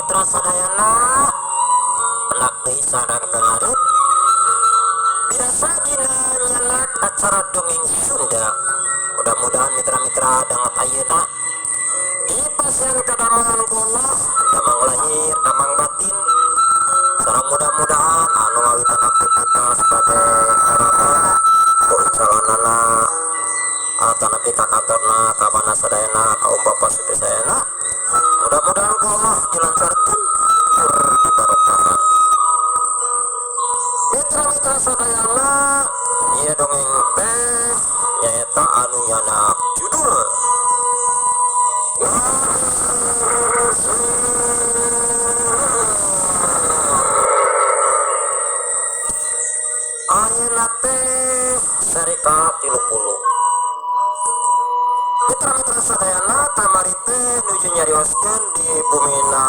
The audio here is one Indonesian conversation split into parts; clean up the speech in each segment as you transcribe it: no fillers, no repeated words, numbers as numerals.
mitra sadayana anak desa dan pengaruh biasa dina nyanak acara dongeng Sunda. Mudah-mudahan mitra-mitra dangat ayeuna dipasang kadamangan Allah damang lahir damang batin sareng mudah-mudahan anu ngawitan aktivitas sebagai harapan bocalanana atanapi ka kantorna kabana sadayana kaum bapak supir sayana mudah-mudahan Allah dilancarkan dibarokahkan. Mitra-mitra sadayana ieu dongeng teh nyaeta anu nyanak judul ayeuna teh sarika 30. Mitra-mitra sadayana tamari teh nuju nyarioskeun di bumina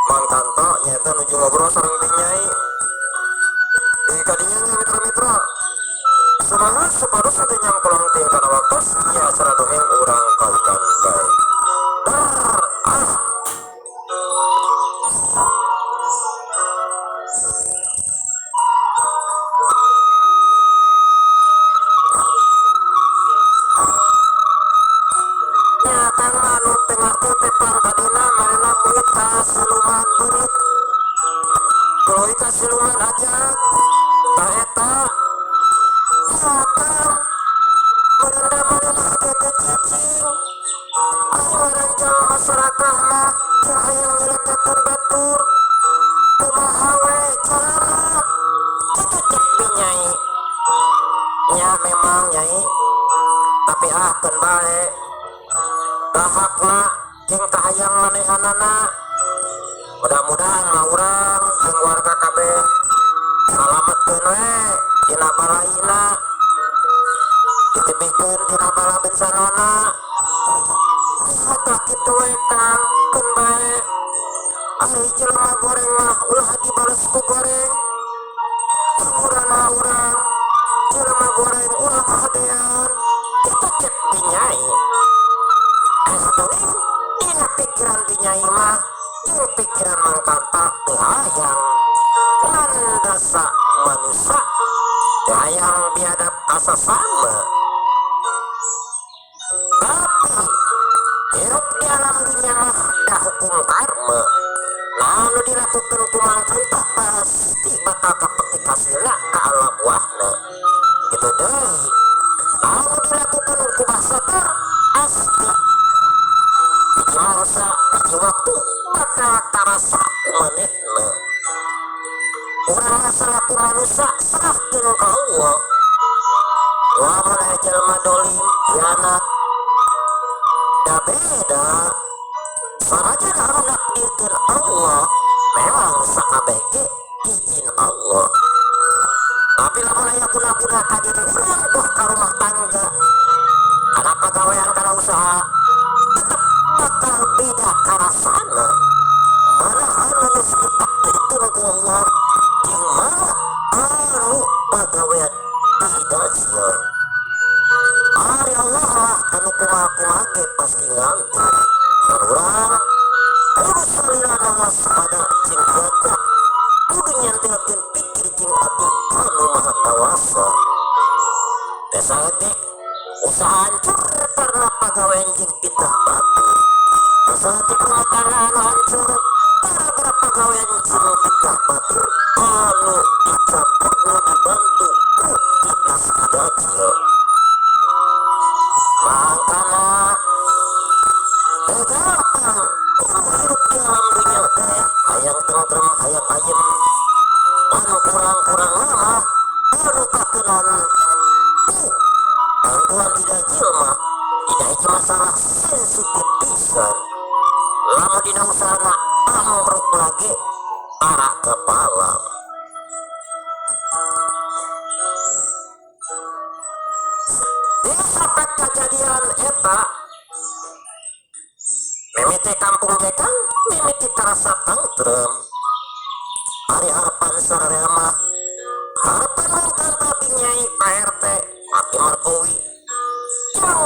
Mang Tanto nyaeta nuju ngobrol sareng Bi Nyai. Di kadinya nya mitra-mitra semangat separuh teh nyangkulang teh kana waktu ieu acara dongeng urang kawitan bae. Siluman aja tak eta siapa merenda marilah kete cicing awaranjang masyarakat mah cahayang ngelekakan batur kumaha we cara itu cek Bi Nyai nya memang Nyai tapi ahkeun bae dahakna jeung kahayang manehanana mudah-mudahan mah urang jeung warga kabeh salametkeun we dina balaina ditepikeun dina bala bensanana hatak kitu we Kang keun bae ari jelema goreng mah ulah dibales ku goreng urang urang jelema goreng ulah kahadean kita cek Bi Nyai astuning dina pikiran Bi Nyai mah pikiran Mang Kanta hayang landasa manusia hayang biadab asa sama tapi hidup di alam dunia mah dah hukum karma lalu dilakukan ku Mang Kanta pasti bakal kepetik hasilnya ke alam buahna itu deh lalu dilakukan ku basata pasti biji masa biji waktu bakal tarasa manehna urang salaku manusia serahkeun ka Allah lamun aya jelema dolim hianat da beda sarajan anu nakdirkeun Allah memang sakabeh ge izin Allah tapi lamun aya guna-guna ka diri urang tuh ka rumah tangga kana pagawean kana usaha tetep bakal beda karasana mana anu geus ditakdirkeun ku Allah jeung mana anu pagawean tidak sia ari Allah lah anu kumaha-kumaha ge pasti ngantur dan urang kudu salirana waspada jeung gagah kudu nyantelkeun pikir jeung ati anu maha tawasa teh saeutik usaha hancur karena pagawean jeung fitnah batur saat rumah tangga anu hancur gara-gara pagawean jeung fitnah batur anu dicampurna dibantu ku dinas dajjal makana gampang hidup di alam dunia teh hayang tentrem hayang ayem anu kurang-kurang lama anu kakenan gangguan di dajjal mah tidak itu masalah sensitif pisan lamun dina usahana amruk lagi arah kepala sampai kejadian eta mimiti kampung gekang mimiti terasa tentrem hari harapan sararea mah harapan Mang Kanta Bi Nyai PRT Aki Markowi yang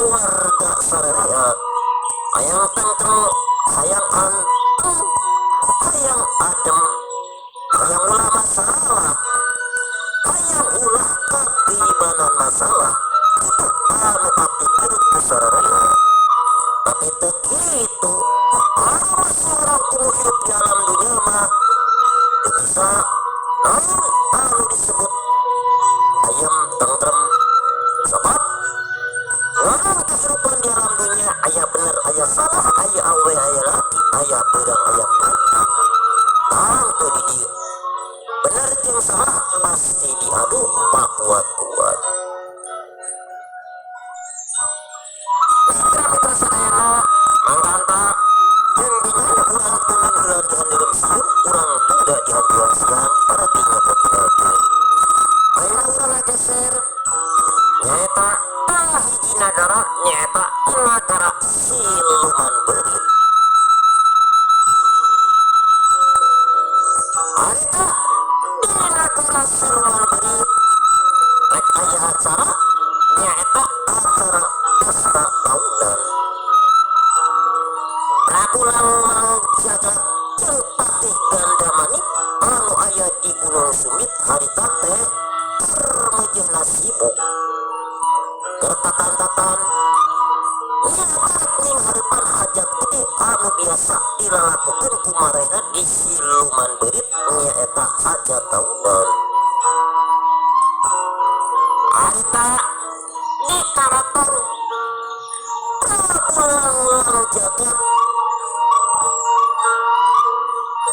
warga sararea hayang tentrem hayang hayang adem, hayang ulah masalah, hayang ulah katibanan masalah itu anu abdi kitu sararea. Tapi teu kitu, anu masih urang kudu hidup di alam dunia mah teu bisa naon anu disebut ayam tentrem. Sebab lamun kesurupan di alam dunia aya bener aya salah, aya awe aya laki, aya beurang aya putih. Tangtu di dieu bener jeung salah pasti diadu pakuat-kuat. Mitra-mitra sadayana mangkanta jeung dinanya urang temen heula dihandireun sieu urang tunda dihandireun siang paratinya putih. Ayeuna urang geser nyaeta hiji nagara nyaeta nagara Siluman Berit. Harita di nagara Siluman Berit rek aya acara nyaeta acara pesta tahunan. Prabu Lamang Jagat jeung Patih Gandamani anu aya di Gunung Sumit harita teh keur sibuk bertatan-tatan nyatak ning harapan hajat gede anu biasa dilalakukeun ku marehna di Siluman Berit nyaeta hajat tahunan. Harita di karaton Prabu Lamang Jagat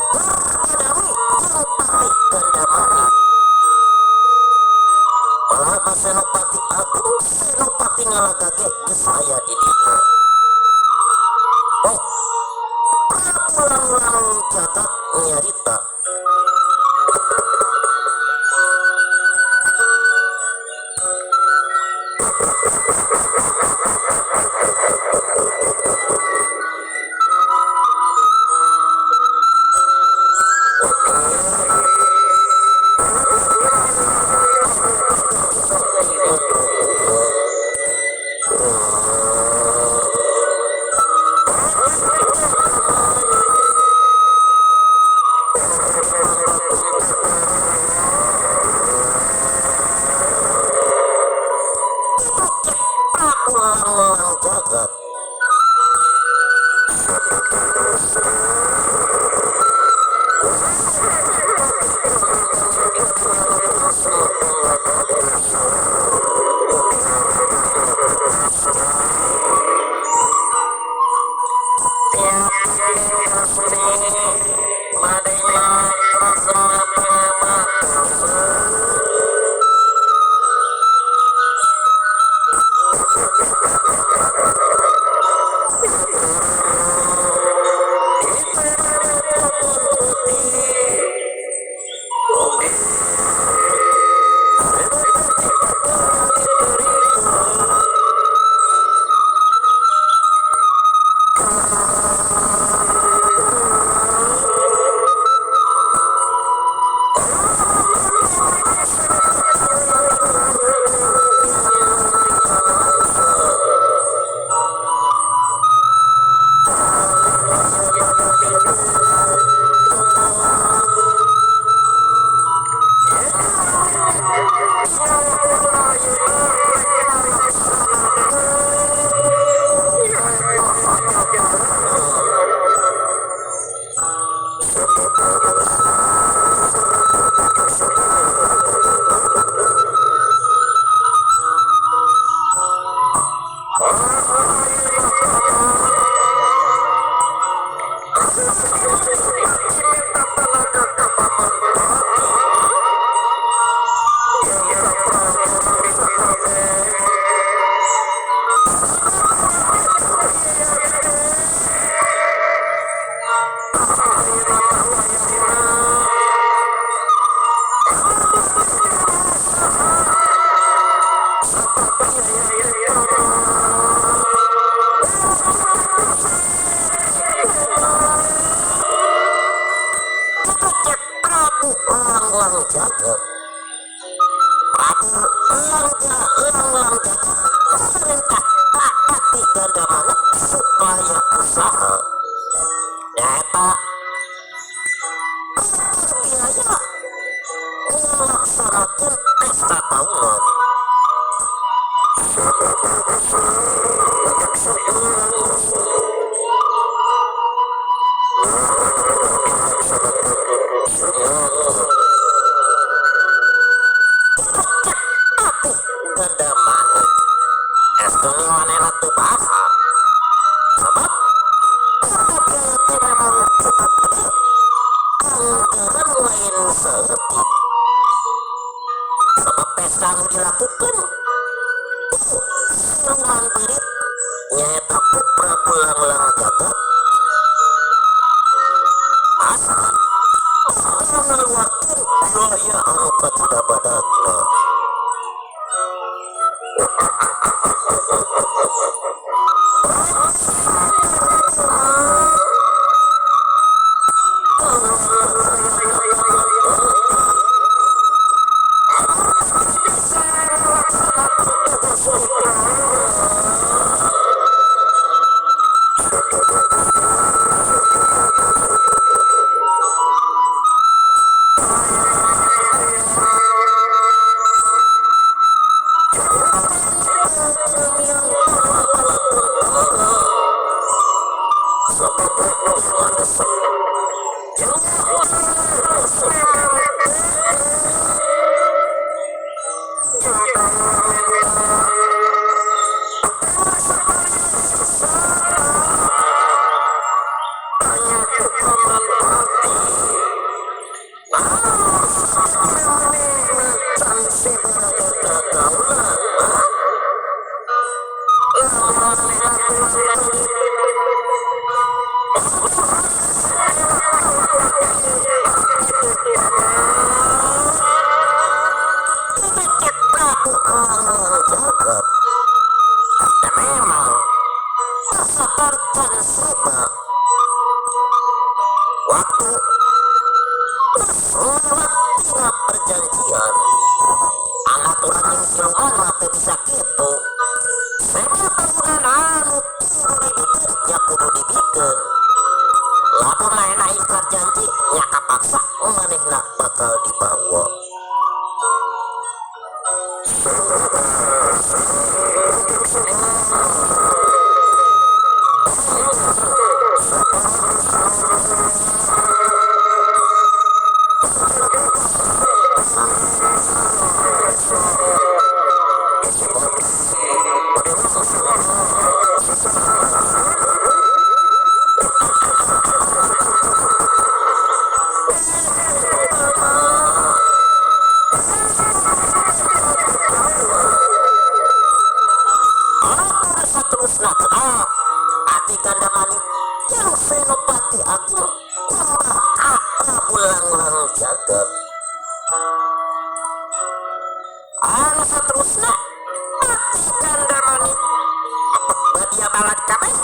berbadawi jeung Patih Gandamani. Malahan Senopati Agung Senopati Ngalagage geus aya di dieu. Oh, Prabu Lamang Jagat nyarita Jagat. Jagat. Prabu Lang Jagat perintah Patih Gandamani supaya usaha nyata Eta biaya melaksanakan pesta tahunan. Tapi ganda mana estuni manela tu bahasa sebab biaya itu memang cukup gede anggaran lain seetik sebab pesta anu dilakukan siluman berit nyata putra pulang-ulang jagat asal mengeluarkan biaya anu katidak badatna. Waktu lewat perjanjian anak tulang yang siluman mati bisa gitu memang bangunan anu kudu dibikin ya kudu dibikin lalu main ingkar janji nya kapaksa manehna bakal dibawa Ati Gandamani yang senopati aku nyembah apa ulang-ulang jagat anu saterusna Ati Gandamani badia balat kabeh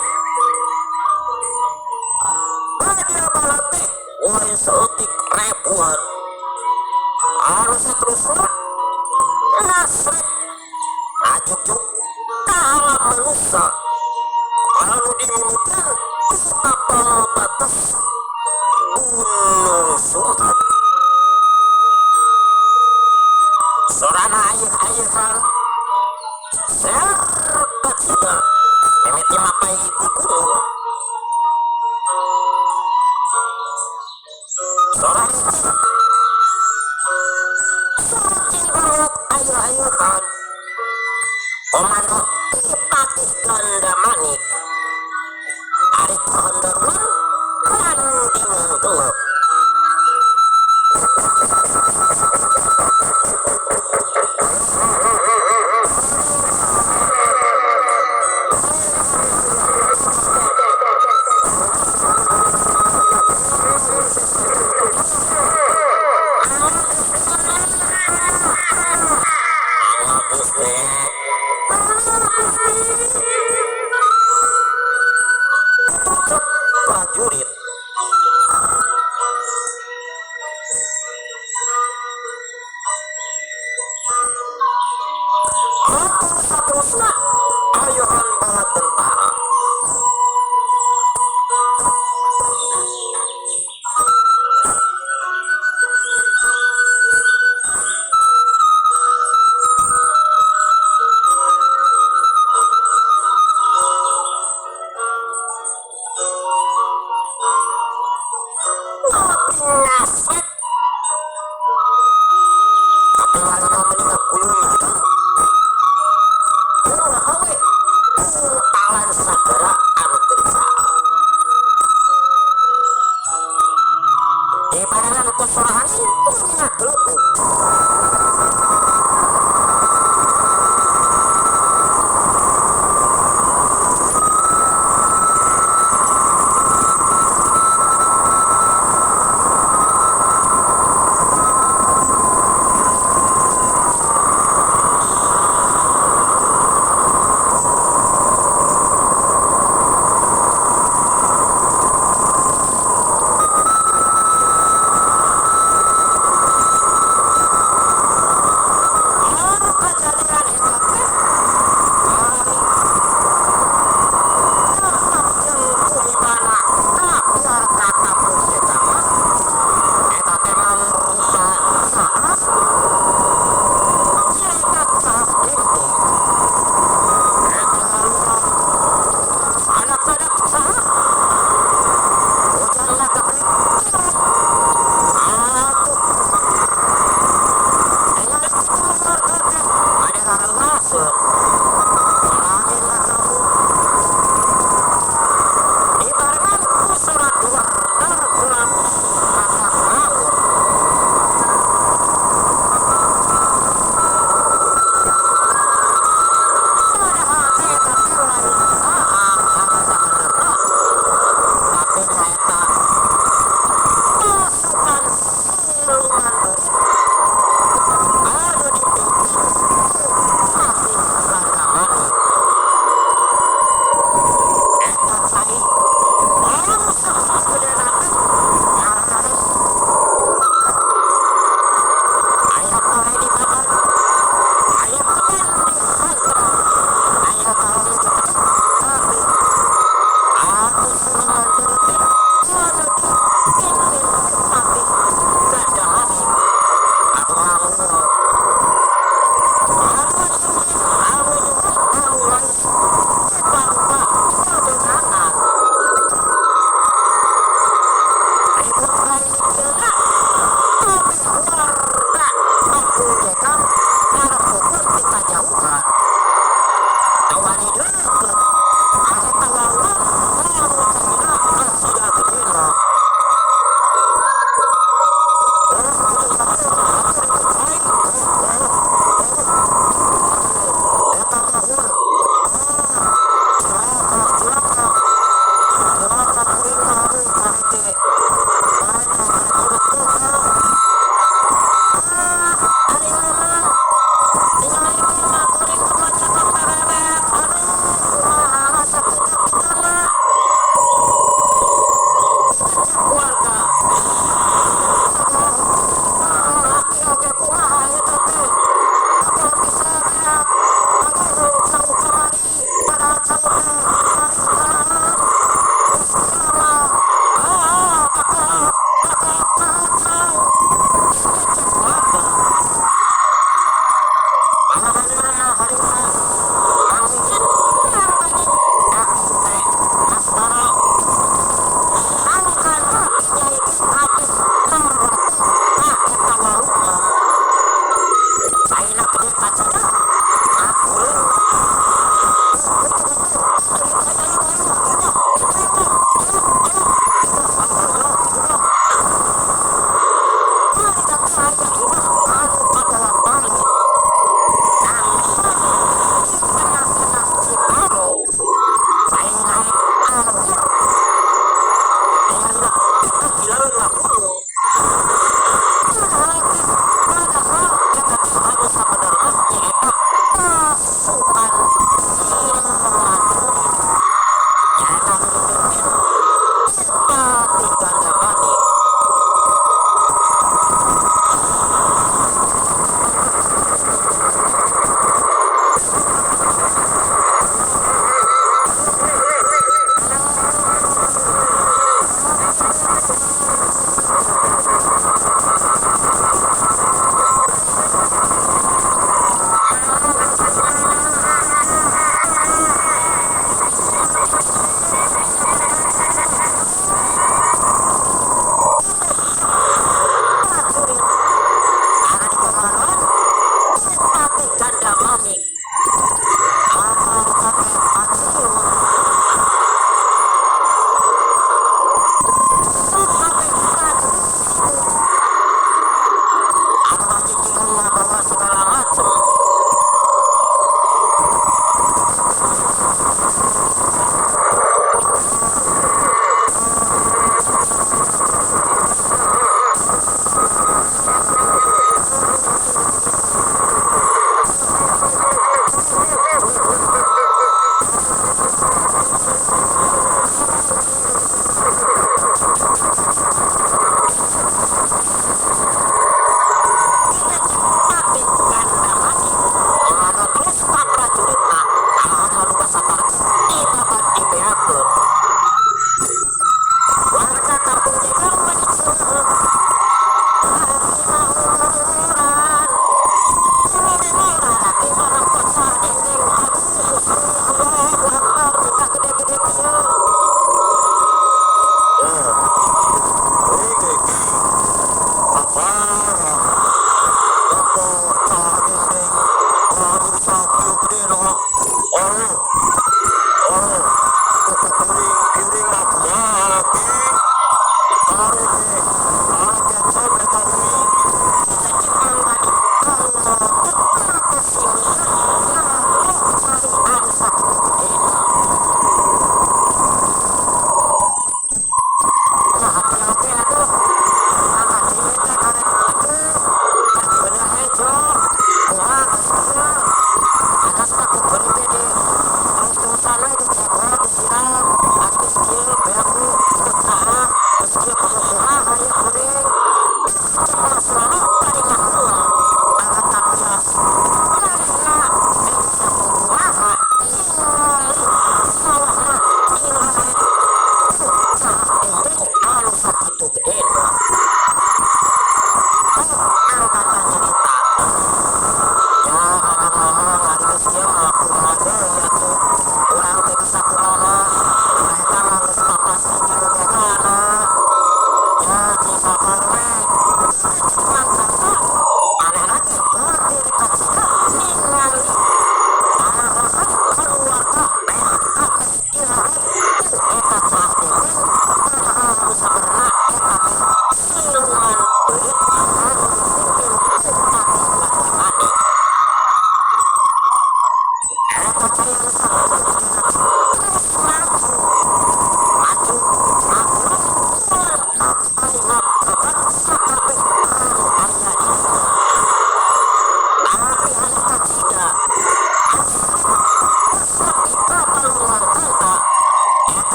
badia balat teh woy seetik ribuan anu saterusna ngasrek ajuk-juk ka alam manusia lalu dimimpikan kapal batas Gunung Sumbut sorana ayah-ayahan serta tidak mimiti mapai di gunung sorang sorcing barok ayah-ayahan komando Tripati Gandamani Ari Konderman landingan gelap prajurit aku saterusna ayohan bala tentara gelembung.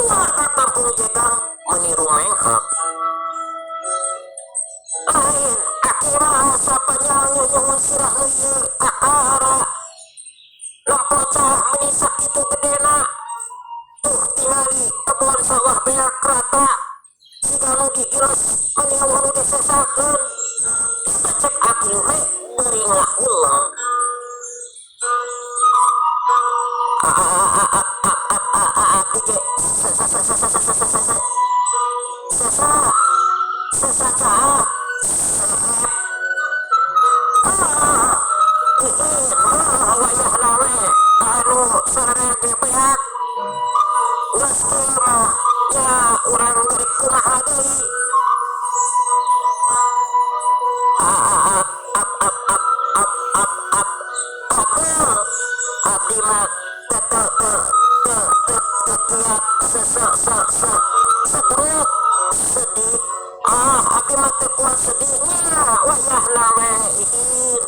warga kampung Jegang meniru menghak. Lain akira sapanya nyunyun sirah lieu kakara lempocah menisak itu gedena tuh tingali kebun sawah beak rata siganu digilas meniwuru disesakeun kita cek akil we beri ngahulang abdi ge sesa wayah nawe anu sare ge beak geus kieu nya urang beurik kumaha deui abdi mah tiap seperut sedih abdi mah teu kuat sedihnya wayah nawe ihir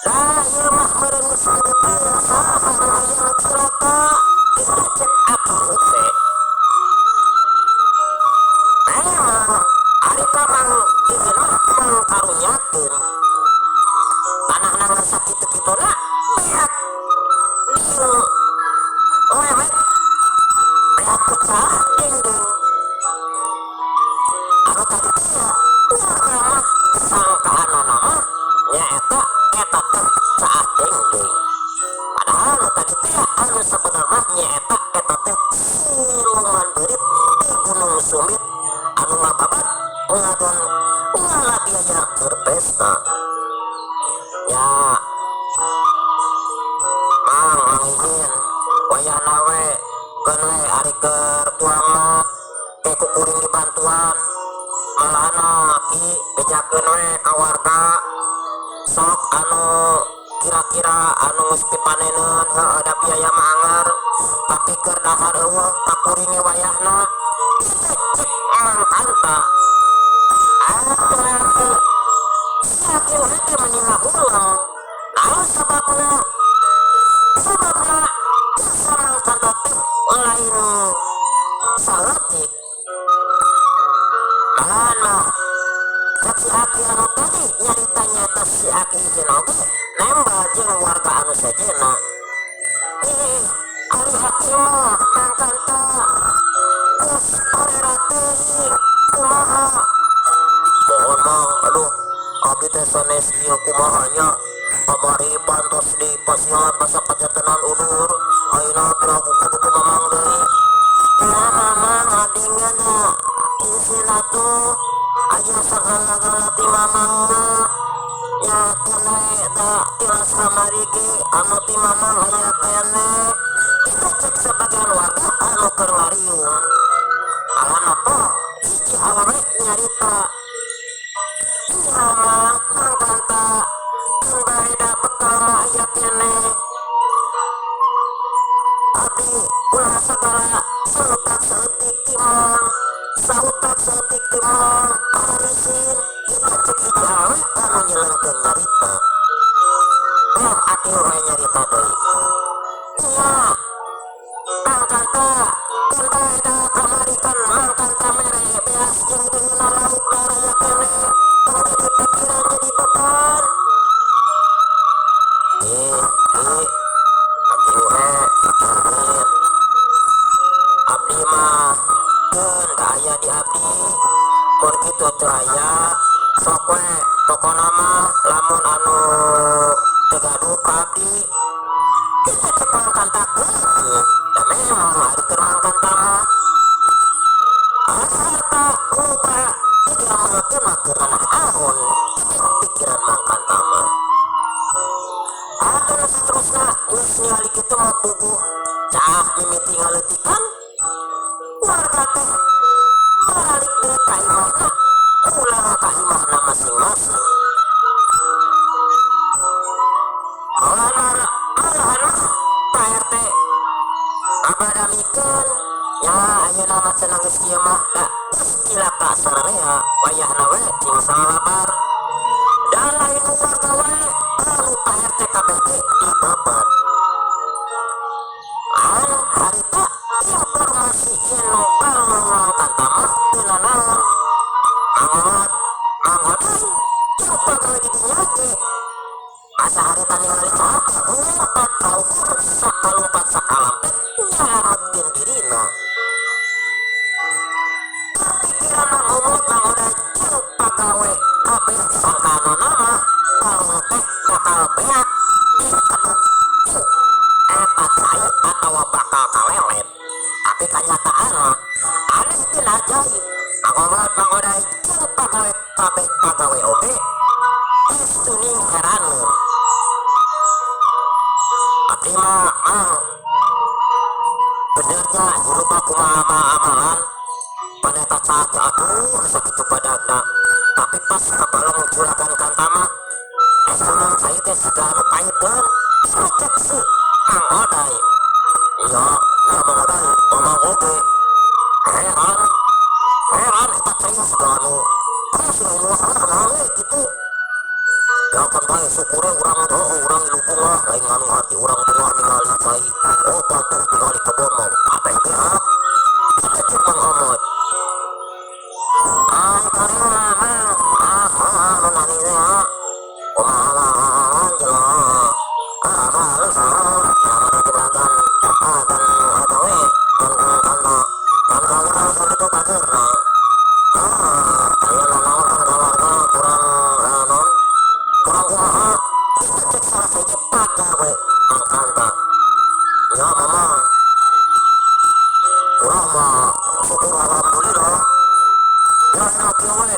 dah ieu mah meureun geus detail saha hayang cilaka kita cek akil teh memang ari kamang ihir mah mang karunyakeun tanah nang sakitu kituna beak dieu lewet beak pecah dinding anu tadi teh warga mah sangkaanana mah nyaeta eta teh caah dinding padahal anu tadi teh anu sabenerna nyaeta eta teh silungan beurit di Gunung Sumbit anu ngababat ngadon ngalabiaya keur pesta ya mang mangihin wayah nawe keun we ari keur tuangna teh kukuring dibantuan malahna ki bejakeun we ka warga sok anu kira-kira anu geus dipaneneun heueuh da biaya mah anger tapi keur dahar eueuh kakuringi wayahna kita cek mang kanta berarti siakil we teh meni ngahulang naon sababna samang kanta teh lain saleutik malahan mah cek si Aki anu tadi nyaritanya teh si Aki hijin oge nembal jeung warga anu sejenna ari Aki mah mang kanta geus parera teuing kumaha mohon mang aduh abdi teh sanes ieu kumaha nya pamari pantos di pasihan basa pajatenan udur ayeuna teh aku kudu ku mamang deui ya mamang adingeuna izin atuh aya sagala-gala ti mamang mah ya tunai da tilas samarigi anu ti mamang aya kene kita cek sebagian warga anu keur ngariung alan apa hiji awewe nyarita iya mang kanta bae da bekal mah aya kene abdi ulah sagala sautak sautik ti mang sautak sautik ti mang arisin kita cek hiji awewe anu nyeleungkeun nyarita Aki we nyarita deui iya mang kanta keun bae da kamarikeun mang kanta mere beas jeung deuna lauk da raya kene tong jadi pikiran jadi beban Aki we pikirin abdi mah keun da aya di abdi mun kitu teu aya sok we pokona mah lamun anu teu gaduh ka abdi kita cek mang kanta keun da memang ari keur mang kanta mah harta loba diamalkeun mah keur nanah ahon pikiran mang kanta mah atuh saterusna geus ningali kitu mah puguh caah mimiti ngaleutikan warga teh balik deui ka imahna pulang ka imahna masing-masing malahan Pak RT abadamikeun nya ayeuna mah cenah geus kieu mah da geus cilaka sararea wayahna we cing salabar da lain warga we anu Pak RT kabeh ge dibabat harita ieu tapi kenyataan mah aneh teh ajaib. Anggobat mangodai jeung pagawe kabeh pagawe oge geus tuning heraneun. Abdi mah benernya hirup aku amalan pada kaca atur sakitu padana, tapi pas kabalong juragan kantama esunang saya teh segala paepeun cek si anggodai. Iya mangodai ngomong oge heran eta cai segala terus ngomong gitu. Ya kan bae syukurnya urang lupung lah lain nganu hati urang dengar ningali cai pantas ningali kebon mah kabeh pihak kita cuma ngomot karena nani ya jelas halus ada juragan dan adawe dan kalau itu bagerna aya nanaonan kawarga kurang kumaha kita cek salah saja pagawe angkanta ya memang urang mah syukur alhamdulillah ya enak ya we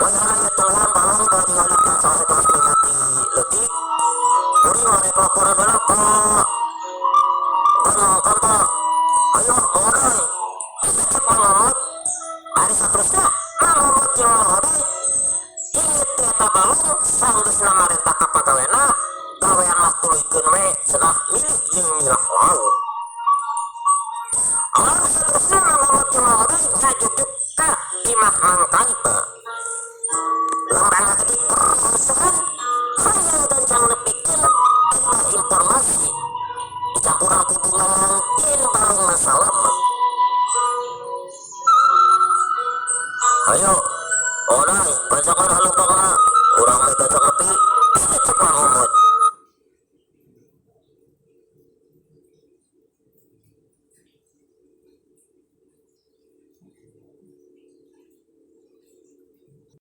bayar ya Tuhan balang dan ngalita sahe terus mimiti letik kuring arek laporan bala ka kana kanta ayo modal kita cek mangamot ari saterusna mangamot jeung modal ini eta balung sanggeus namarentah ka pagawena gawean mah tuluykeun we cenah milih jeung milah lauk. Lalu saterusna mangamot jeung modal ngajujuk ka imah mangkanta lembaga gede perusahaan hayang dan jang nepikeun imah informasi dicampuran hubungan yen balung masalah. Ayo odai bancakan halumpang urang meh gajah nepi kita cek mangomot